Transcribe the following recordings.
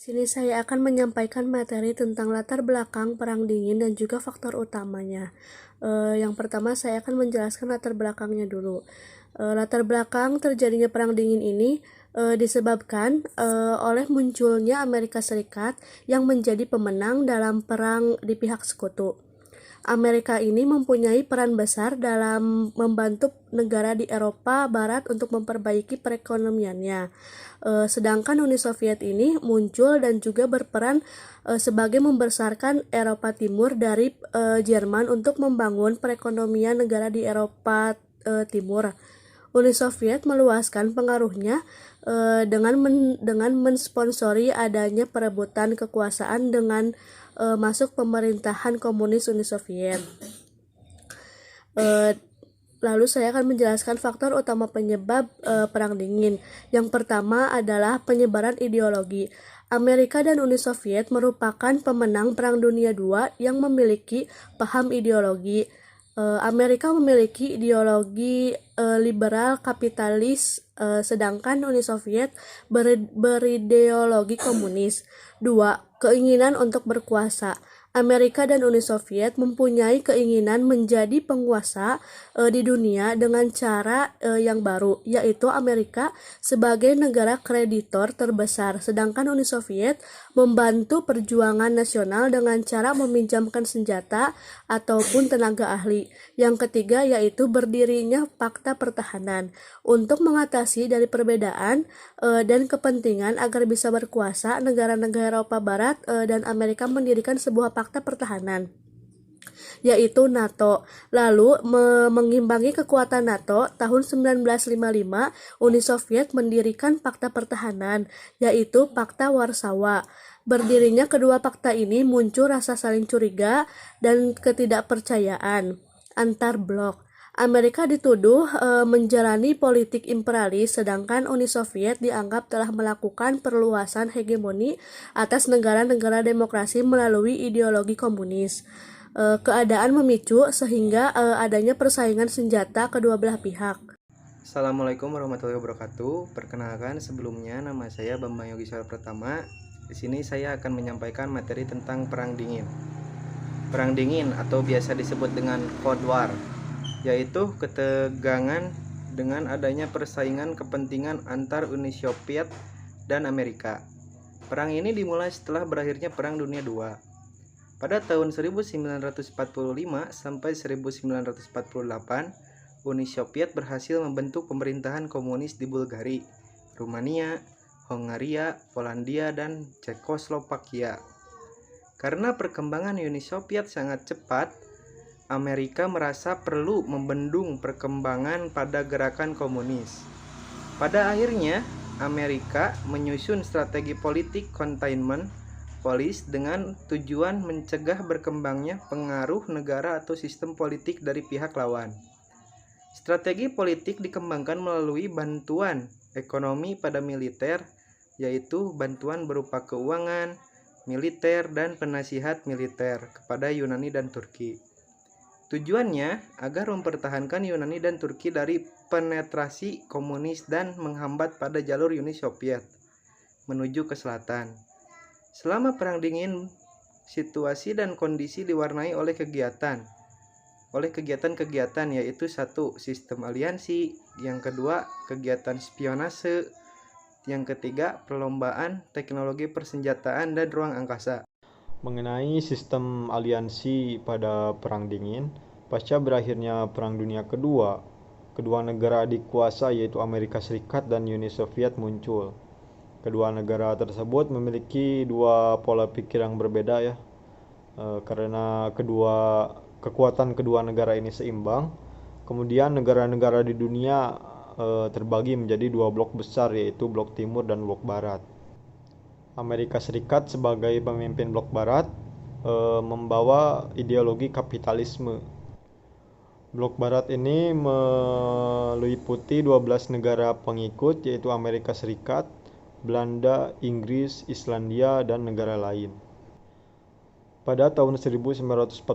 Sini saya akan menyampaikan materi tentang latar belakang Perang Dingin dan juga faktor utamanya. Yang pertama saya akan menjelaskan latar belakangnya dulu. Latar belakang terjadinya Perang Dingin ini disebabkan oleh munculnya Amerika Serikat yang menjadi pemenang dalam perang di pihak sekutu. Amerika ini mempunyai peran besar dalam membantu negara di Eropa Barat untuk memperbaiki perekonomiannya. Sedangkan Uni Soviet ini muncul dan juga berperan sebagai membesarkan Eropa Timur dari Jerman untuk membangun perekonomian negara di Eropa Timur. Uni Soviet meluaskan pengaruhnya dengan mensponsori adanya perebutan kekuasaan dengan masuk pemerintahan komunis Uni Soviet. Lalu saya akan menjelaskan faktor utama penyebab Perang Dingin. Yang pertama adalah penyebaran ideologi. Amerika dan Uni Soviet merupakan pemenang Perang Dunia II yang memiliki paham ideologi. Amerika memiliki ideologi liberal kapitalis, sedangkan Uni Soviet berideologi komunis. 2. Keinginan untuk berkuasa. Amerika dan Uni Soviet mempunyai keinginan menjadi penguasa di dunia dengan cara yang baru, yaitu Amerika sebagai negara kreditor terbesar, sedangkan Uni Soviet membantu perjuangan nasional dengan cara meminjamkan senjata ataupun tenaga ahli. Yang ketiga yaitu berdirinya Fakta Pertahanan untuk mengatasi dari perbedaan dan kepentingan agar bisa berkuasa. Negara-negara Eropa Barat dan Amerika mendirikan sebuah Fakta Pertahanan, yaitu NATO. Lalu mengimbangi kekuatan NATO, tahun 1955 Uni Soviet mendirikan Fakta Pertahanan, yaitu Fakta Warsawa. Berdirinya kedua fakta ini muncul rasa saling curiga dan ketidakpercayaan antar blok. Amerika dituduh menjalani politik imperialis, sedangkan Uni Soviet dianggap telah melakukan perluasan hegemoni atas negara-negara demokrasi melalui ideologi komunis. Keadaan memicu sehingga adanya persaingan senjata kedua belah pihak. Assalamualaikum warahmatullahi wabarakatuh. Perkenalkan, sebelumnya nama saya Bambang Yogi Sal Pratama. Di sini saya akan menyampaikan materi tentang Perang Dingin. Perang Dingin atau biasa disebut dengan Cold War, yaitu ketegangan dengan adanya persaingan kepentingan antar Uni Soviet dan Amerika. Perang ini dimulai setelah berakhirnya Perang Dunia II. Pada tahun 1945 sampai 1948, Uni Soviet berhasil membentuk pemerintahan komunis di Bulgaria, Rumania, Hongaria, Polandia, dan Cekoslovakia. Karena perkembangan Uni Soviet sangat cepat, Amerika merasa perlu membendung perkembangan pada gerakan komunis. Pada akhirnya, Amerika menyusun strategi politik containment policy dengan tujuan mencegah berkembangnya pengaruh negara atau sistem politik dari pihak lawan. Strategi politik dikembangkan melalui bantuan ekonomi pada militer, yaitu bantuan berupa keuangan, militer, dan penasihat militer kepada Yunani dan Turki. Tujuannya agar mempertahankan Yunani dan Turki dari penetrasi komunis dan menghambat pada jalur Uni Soviet menuju ke selatan. Selama Perang Dingin, situasi dan kondisi diwarnai oleh kegiatan-kegiatan, yaitu satu, sistem aliansi, yang kedua, kegiatan spionase, yang ketiga, perlombaan teknologi persenjataan dan ruang angkasa. Mengenai sistem aliansi pada Perang Dingin, pasca berakhirnya Perang Dunia Kedua, kedua negara adik kuasa yaitu Amerika Serikat dan Uni Soviet muncul. Kedua negara tersebut memiliki dua pola pikir yang berbeda ya, karena kekuatan kedua negara ini seimbang. Kemudian negara-negara di dunia terbagi menjadi dua blok besar, yaitu blok timur dan blok barat. Amerika Serikat sebagai pemimpin blok barat membawa ideologi kapitalisme. Blok barat ini meliputi 12 negara pengikut, yaitu Amerika Serikat, Belanda, Inggris, Islandia, dan negara lain. Pada tahun 1949,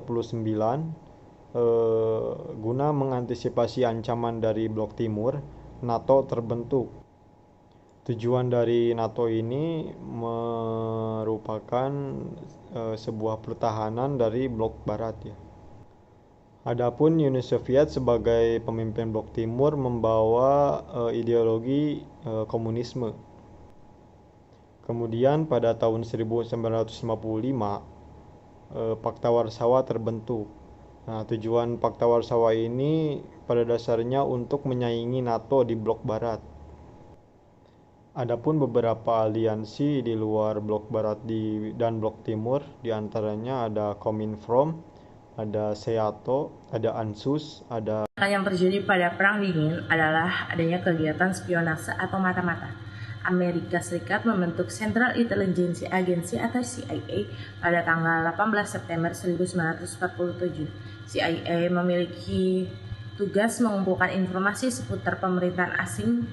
guna mengantisipasi ancaman dari blok timur, NATO terbentuk. Tujuan dari NATO ini merupakan sebuah pertahanan dari blok barat ya. Adapun Uni Soviet sebagai pemimpin blok timur membawa ideologi komunisme. Kemudian pada tahun 1955 Pakta Warsawa terbentuk. Nah, tujuan Pakta Warsawa ini pada dasarnya untuk menyaingi NATO di blok barat. Adapun beberapa aliansi di luar blok barat dan blok timur, diantaranya ada Kominform, ada SEATO, ada ANSUS, ada Yang terjadi pada Perang Dingin adalah adanya kegiatan spionase atau mata-mata. Amerika Serikat membentuk Central Intelligence Agency atau CIA pada tanggal 18 September 1947. CIA memiliki tugas mengumpulkan informasi seputar pemerintahan asing,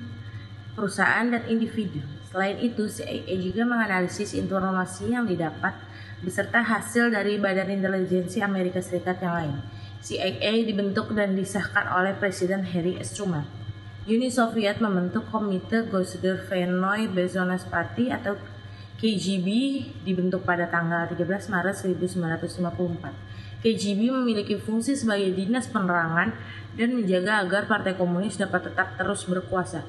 perusahaan, dan individu. Selain itu, CIA juga menganalisis informasi yang didapat beserta hasil dari Badan Intelijensi Amerika Serikat yang lain. CIA dibentuk dan disahkan oleh Presiden Harry S. Truman. Uni Soviet membentuk Komite Gozdvernoy Bezonasparty atau KGB dibentuk pada tanggal 13 Maret 1954. KGB memiliki fungsi sebagai dinas penerangan dan menjaga agar Partai Komunis dapat tetap terus berkuasa.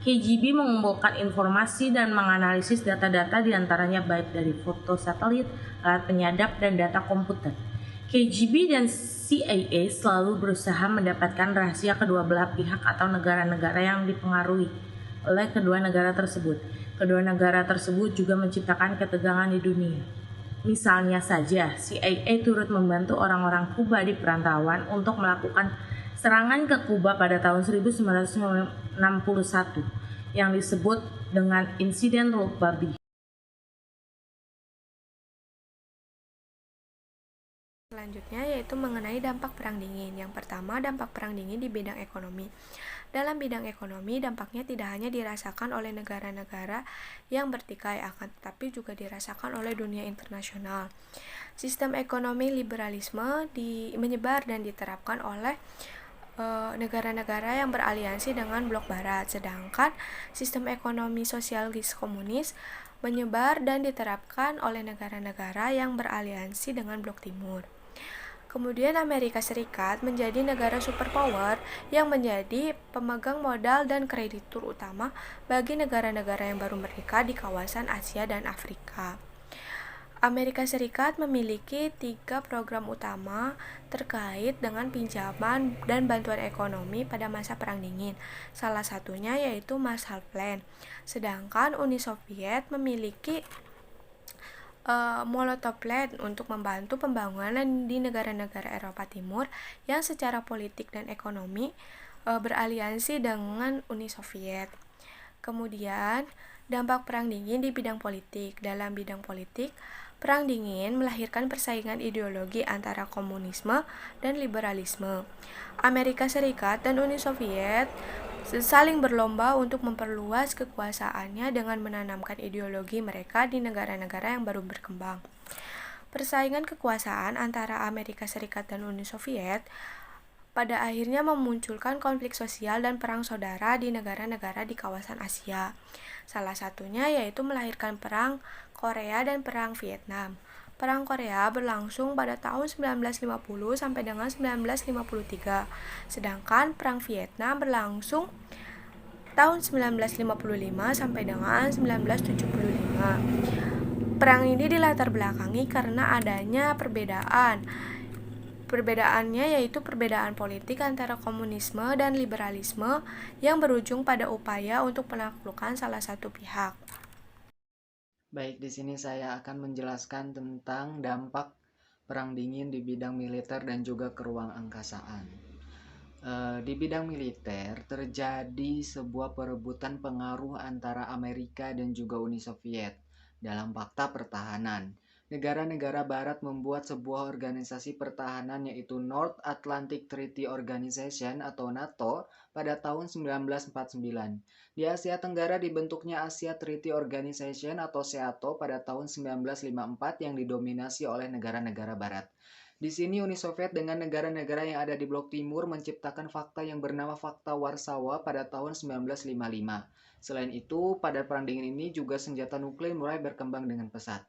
KGB mengumpulkan informasi dan menganalisis data-data diantaranya baik dari foto satelit, alat penyadap, dan data komputer. KGB dan CIA selalu berusaha mendapatkan rahasia kedua belah pihak atau negara-negara yang dipengaruhi oleh kedua negara tersebut. Kedua negara tersebut juga menciptakan ketegangan di dunia. Misalnya saja, CIA turut membantu orang-orang Kuba di perantauan untuk melakukan serangan ke Kuba pada tahun 1961 yang disebut dengan insiden Teluk Babi. Selanjutnya yaitu mengenai dampak Perang Dingin. Yang pertama, dampak Perang Dingin di bidang ekonomi. Dalam bidang ekonomi, dampaknya tidak hanya dirasakan oleh negara-negara yang bertikai, akan tetapi juga dirasakan oleh dunia internasional. Sistem ekonomi liberalisme menyebar dan diterapkan oleh negara-negara yang beraliansi dengan blok barat, sedangkan sistem ekonomi sosialis komunis menyebar dan diterapkan oleh negara-negara yang beraliansi dengan blok timur. Kemudian Amerika Serikat menjadi negara superpower yang menjadi pemegang modal dan kreditur utama bagi negara-negara yang baru merdeka di kawasan Asia dan Afrika. Amerika Serikat memiliki 3 program utama terkait dengan pinjaman dan bantuan ekonomi pada masa Perang Dingin. Salah satunya yaitu Marshall Plan. Sedangkan Uni Soviet memiliki Molotov Plan untuk membantu pembangunan di negara-negara Eropa Timur yang secara politik dan ekonomi beraliansi dengan Uni Soviet. Kemudian, dampak Perang Dingin di bidang politik. Dalam bidang politik, Perang Dingin melahirkan persaingan ideologi antara komunisme dan liberalisme. Amerika Serikat dan Uni Soviet saling berlomba untuk memperluas kekuasaannya dengan menanamkan ideologi mereka di negara-negara yang baru berkembang. Persaingan kekuasaan antara Amerika Serikat dan Uni Soviet pada akhirnya memunculkan konflik sosial dan perang saudara di negara-negara di kawasan Asia. Salah satunya yaitu melahirkan Perang Korea dan Perang Vietnam. Perang Korea berlangsung pada tahun 1950 sampai dengan 1953, sedangkan Perang Vietnam berlangsung tahun 1955 sampai dengan 1975. Perang ini dilatar belakangi karena adanya perbedaan. Perbedaannya yaitu perbedaan politik antara komunisme dan liberalisme yang berujung pada upaya untuk penaklukan salah satu pihak. Baik, di sini saya akan menjelaskan tentang dampak Perang Dingin di bidang militer dan juga ke ruang angkasaan. Di bidang militer terjadi sebuah perebutan pengaruh antara Amerika dan juga Uni Soviet dalam fakta pertahanan. Negara-negara barat membuat sebuah organisasi pertahanan yaitu North Atlantic Treaty Organization atau NATO pada tahun 1949. Di Asia Tenggara dibentuknya Asia Treaty Organization atau SEATO pada tahun 1954 yang didominasi oleh negara-negara barat. Di sini Uni Soviet dengan negara-negara yang ada di blok timur menciptakan fakta yang bernama Fakta Warsawa pada tahun 1955. Selain itu, pada Perang Dingin ini juga senjata nuklir mulai berkembang dengan pesat.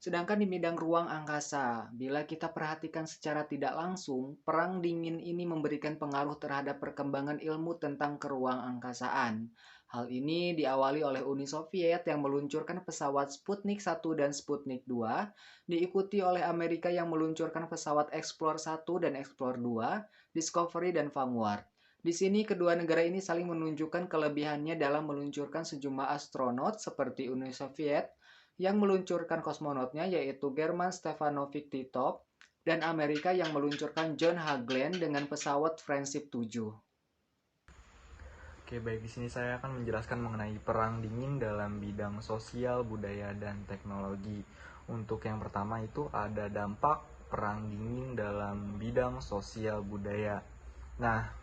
Sedangkan di bidang ruang angkasa, bila kita perhatikan secara tidak langsung, Perang Dingin ini memberikan pengaruh terhadap perkembangan ilmu tentang keruang angkasaan. Hal ini diawali oleh Uni Soviet yang meluncurkan pesawat Sputnik 1 dan Sputnik 2, diikuti oleh Amerika yang meluncurkan pesawat Explorer 1 dan Explorer 2, Discovery dan Vanguard. Di sini kedua negara ini saling menunjukkan kelebihannya dalam meluncurkan sejumlah astronot seperti Uni Soviet yang meluncurkan kosmonotnya yaitu German Stefanovic Titov dan Amerika yang meluncurkan John Hagelin dengan pesawat Friendship 7. Oke, baik, di sini saya akan menjelaskan mengenai Perang Dingin dalam bidang sosial, budaya, dan teknologi. Untuk yang pertama itu ada dampak Perang Dingin dalam bidang sosial budaya. Nah,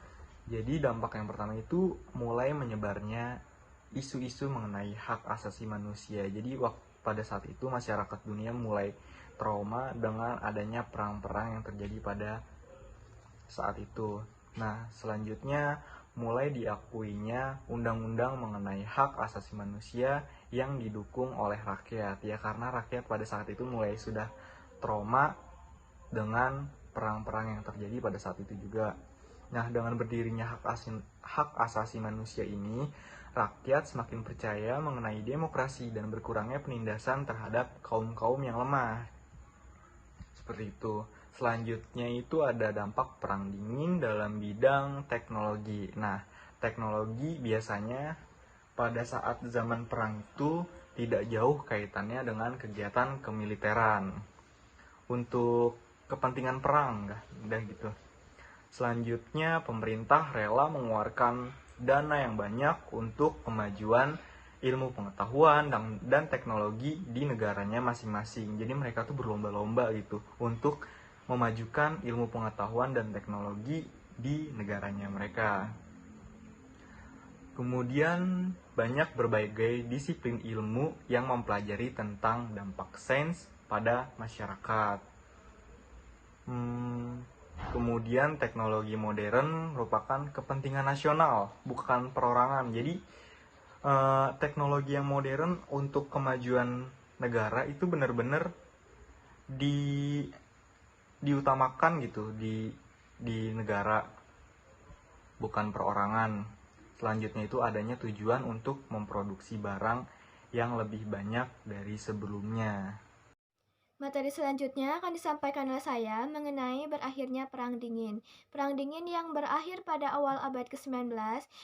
jadi dampak yang pertama itu mulai menyebarnya isu-isu mengenai hak asasi manusia. Jadi pada saat itu masyarakat dunia mulai trauma dengan adanya perang-perang yang terjadi pada saat itu. Nah, selanjutnya mulai diakuinya undang-undang mengenai hak asasi manusia yang didukung oleh rakyat. Ya, karena rakyat pada saat itu mulai sudah trauma dengan perang-perang yang terjadi pada saat itu juga. Nah, dengan berdirinya hak asasi manusia ini, rakyat semakin percaya mengenai demokrasi dan berkurangnya penindasan terhadap kaum-kaum yang lemah. Seperti itu. Selanjutnya itu ada dampak Perang Dingin dalam bidang teknologi. Nah, teknologi biasanya pada saat zaman perang itu tidak jauh kaitannya dengan kegiatan kemiliteran untuk kepentingan perang, udah gitu. Selanjutnya, pemerintah rela mengeluarkan dana yang banyak untuk kemajuan ilmu pengetahuan dan teknologi di negaranya masing-masing. Jadi mereka tuh berlomba-lomba gitu untuk memajukan ilmu pengetahuan dan teknologi di negaranya mereka. Kemudian banyak berbagai disiplin ilmu yang mempelajari tentang dampak sains pada masyarakat. Kemudian teknologi modern merupakan kepentingan nasional, bukan perorangan. Jadi teknologi yang modern untuk kemajuan negara itu benar-benar diutamakan gitu di negara, bukan perorangan. Selanjutnya itu adanya tujuan untuk memproduksi barang yang lebih banyak dari sebelumnya. Materi selanjutnya akan disampaikan oleh saya mengenai berakhirnya Perang Dingin. Perang Dingin yang berakhir pada awal abad ke-19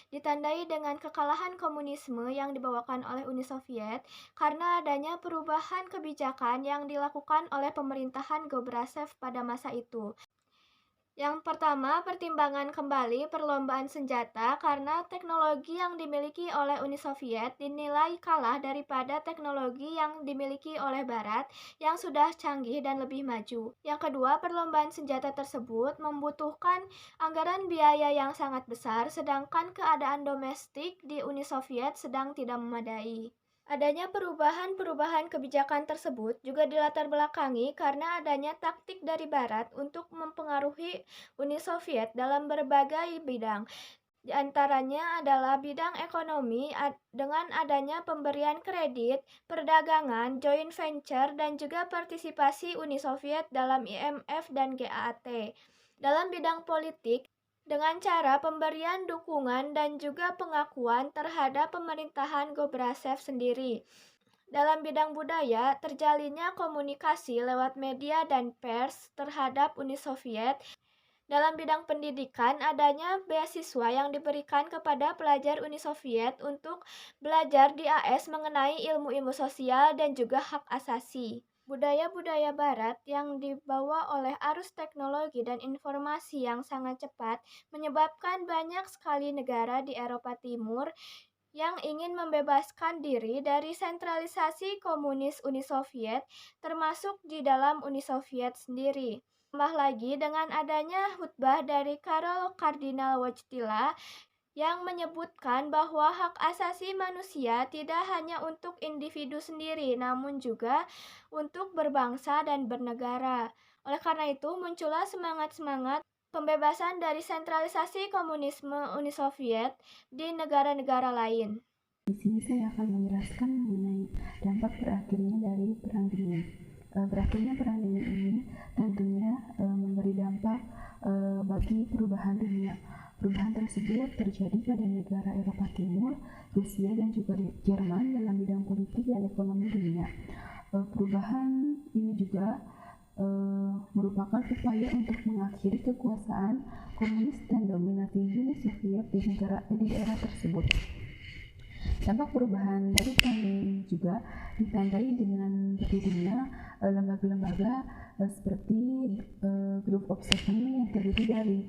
ditandai dengan kekalahan komunisme yang dibawakan oleh Uni Soviet karena adanya perubahan kebijakan yang dilakukan oleh pemerintahan Gorbachev pada masa itu. Yang pertama, pertimbangan kembali perlombaan senjata karena teknologi yang dimiliki oleh Uni Soviet dinilai kalah daripada teknologi yang dimiliki oleh Barat yang sudah canggih dan lebih maju. Yang kedua, perlombaan senjata tersebut membutuhkan anggaran biaya yang sangat besar, sedangkan keadaan domestik di Uni Soviet sedang tidak memadai. Adanya perubahan-perubahan kebijakan tersebut juga dilatar belakangi karena adanya taktik dari Barat untuk mempengaruhi Uni Soviet dalam berbagai bidang. Di antaranya adalah bidang ekonomi dengan adanya pemberian kredit, perdagangan, joint venture, dan juga partisipasi Uni Soviet dalam IMF dan GAAT. Dalam bidang politik, dengan cara pemberian dukungan dan juga pengakuan terhadap pemerintahan Gorbachev sendiri. Dalam bidang budaya, terjalinnya komunikasi lewat media dan pers terhadap Uni Soviet. Dalam bidang pendidikan, adanya beasiswa yang diberikan kepada pelajar Uni Soviet untuk belajar di AS mengenai ilmu-ilmu sosial dan juga hak asasi. Budaya-budaya Barat yang dibawa oleh arus teknologi dan informasi yang sangat cepat menyebabkan banyak sekali negara di Eropa Timur yang ingin membebaskan diri dari sentralisasi komunis Uni Soviet, termasuk di dalam Uni Soviet sendiri. Tambah lagi dengan adanya khutbah dari Karol Kardinal Wojtyla yang menyebutkan bahwa hak asasi manusia tidak hanya untuk individu sendiri, namun juga untuk berbangsa dan bernegara. Oleh karena itu, muncullah semangat-semangat pembebasan dari sentralisasi komunisme Uni Soviet di negara-negara lain. Di sini saya akan menjelaskan mengenai dampak berakhirnya dari Perang Dingin. Berakhirnya Perang Dingin ini tentunya memberi dampak bagi perubahan dunia. Perubahan tersebut terjadi pada negara Eropa Timur, Rusia, dan juga Jerman dalam bidang politik dan ekonomi dunia. Perubahan ini juga merupakan upaya untuk mengakhiri kekuasaan komunis dan dominasi Uni Soviet di daerah tersebut. Dampak perubahan dari Perang Dingin juga ditandai dengan berdirinya lembaga-lembaga seperti Group of Seven yang terdiri dari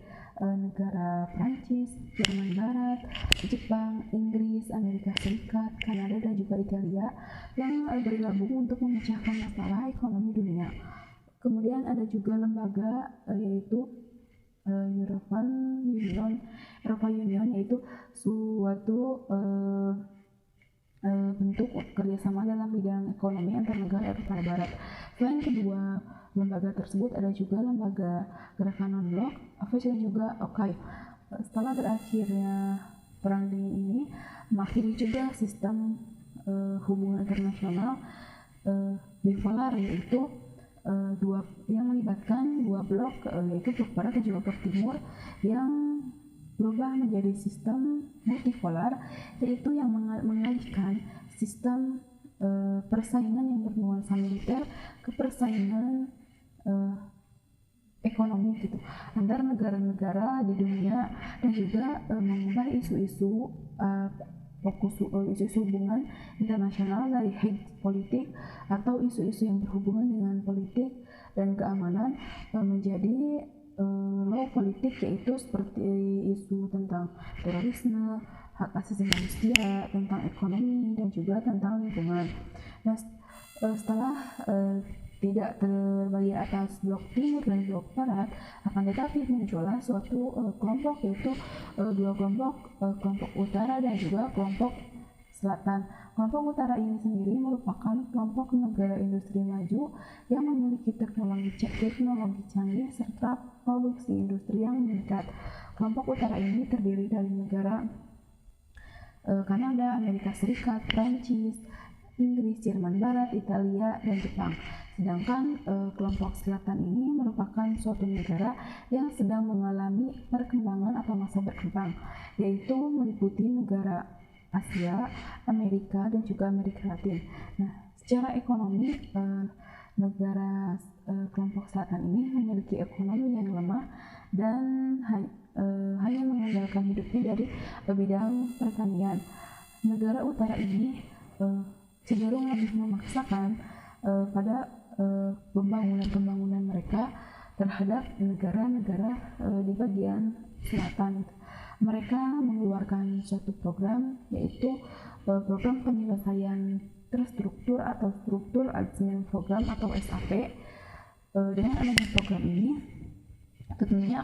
negara Prancis, Jerman Barat, Jepang, Inggris, Amerika Serikat, Kanada, dan juga Italia yang bergabung untuk memecahkan masalah ekonomi dunia. Kemudian ada juga lembaga yaitu European Union, yaitu suatu bentuk kerjasama dalam bidang ekonomi antar negara Eropa Barat. Selain kedua lembaga tersebut, ada juga lembaga gerakan non-blok, AFES, dan juga OKAI. Setelah berakhirnya Perang Dingin ini, mengakhiri juga sistem hubungan internasional bipolar, yaitu yang melibatkan dua blok, yaitu blok barat dan juga blok timur, yang berubah menjadi sistem multipolar, yaitu yang mengalihkan sistem persaingan yang bernuansa militer ke persaingan ekonomi gitu antar negara-negara di dunia, dan juga mengubah isu-isu hubungan internasional dari politik atau isu-isu yang berhubungan dengan politik dan keamanan menjadi law politik, yaitu seperti isu tentang terorisme, hak asasi manusia, tentang ekonomi, dan juga tentang lingkungan. Nah, setelah tidak terbagi atas blok timur dan blok barat, akan tetapi muncullah suatu kelompok, yaitu dua kelompok, kelompok utara dan juga kelompok selatan. Kelompok utara ini sendiri merupakan kelompok negara industri maju yang memiliki teknologi canggih serta produksi industri yang meningkat. Kelompok utara ini terdiri dari negara Kanada, Amerika Serikat, Prancis, Inggris, Jerman Barat, Italia, dan Jepang. Sedangkan kelompok selatan ini merupakan suatu negara yang sedang mengalami perkembangan atau masa berkembang, yaitu meliputi negara Asia, Amerika, dan juga Amerika Latin. Nah, secara ekonomi, negara kelompok selatan ini memiliki ekonomi yang lemah dan hanya mengandalkan hidupnya dari bidang pertanian. Negara utara ini cenderung lebih memaksakan pada pembangunan mereka terhadap negara-negara di bagian selatan. Mereka mengeluarkan suatu program, yaitu program penyelesaian terstruktur atau struktur adjustment program atau SAP. Dengan adanya program ini tentunya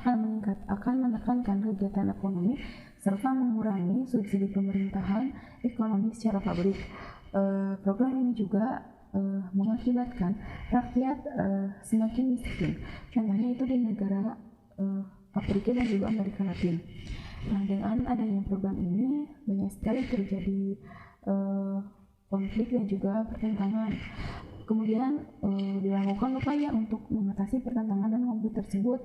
akan menekankan kegiatan ekonomi serta mengurangi subsidi pemerintahan ekonomi secara pabrik. Program ini juga mengakibatkan rakyat semakin miskin. Contohnya itu di negara Afrika dan juga Amerika Latin. Nah, dengan adanya program ini banyak sekali terjadi konflik dan juga pertentangan. Kemudian dilakukan upaya untuk mengatasi pertentangan dan konflik tersebut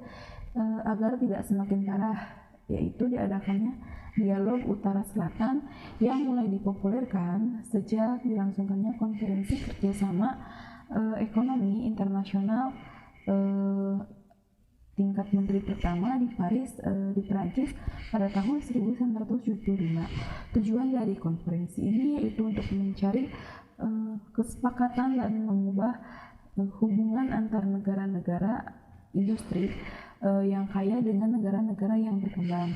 agar tidak semakin parah, yaitu diadakannya dialog utara selatan yang mulai dipopulerkan sejak dilangsungkannya konferensi kerjasama ekonomi internasional tingkat menteri pertama di Paris, di Prancis pada tahun 1975. Tujuan dari konferensi ini yaitu untuk mencari kesepakatan dan mengubah hubungan antar negara-negara industri yang kaya dengan negara-negara yang berkembang.